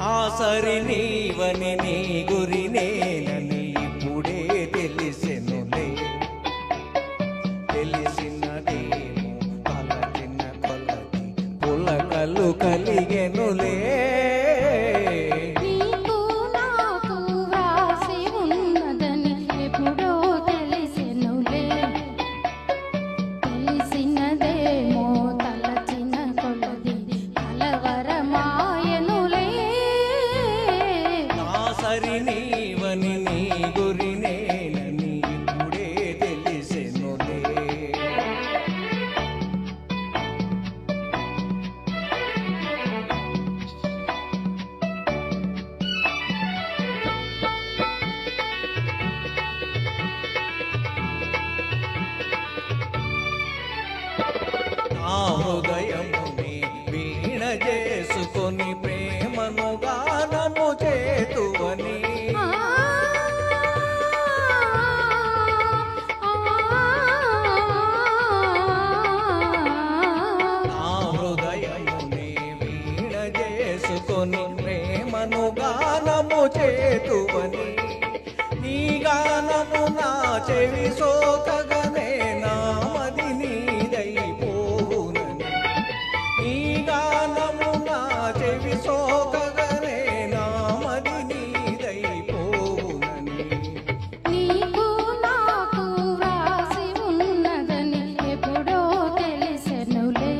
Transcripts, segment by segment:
ఆ సరి నీవని నీ గురి నేనని ఇప్పుడే తెలిసెనులే. తెలిసినదేమో పలచిన కొలది పులకలు కలిగెనులే. సరి నీవని నీ గురి నేనని ఇప్పుడే తెలిసెనులే. నా హృదయముని వీణ చేసుకొని ప్రేమను గానము చేతువని. నా హృదయముని వీణ చేసుకొని ప్రేమను గానము చేతువని. నీ గానము నా చెవి సోకగనే నామది నీదైపోవునని. నీ గానము నా చెవి సోకగనే నామది నీదైపోవునని. నీకు నాకు వ్రాసి ఉన్నదని ఎప్పుడో తెలిసెనులే.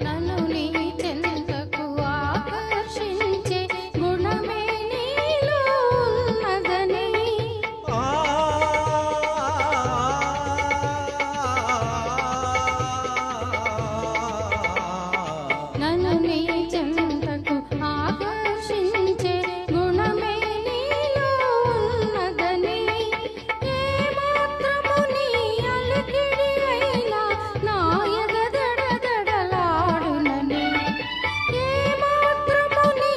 నన్ను నీ చెంతకు ఆకర్షించే గుణమే నీలో ఉన్నదని. నన్ను నీ చెంతకు ఆకర్షించే గుణమే నీలో ఉన్నదని. ఏ మాత్రము నీ అలికిడి అయినా నా ఎదదడదడలాడునని. ఏ మాత్రము నీ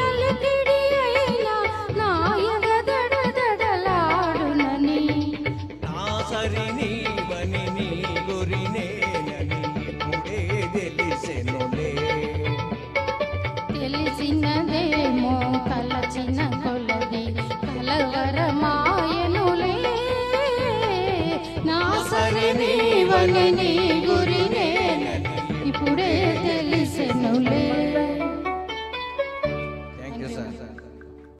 అలికిడి అయినా నా ఎదదడదడలాడునని. నా సరి నీవని నీ గురి నేనని ఇప్పుడే తెలిసెనులే. తెలిసినదేమో తలచిన కొలది కలవరమాయనులే. నా సరి నీవని నీ గురి నేనని ఇప్పుడే తెలిసెనులే.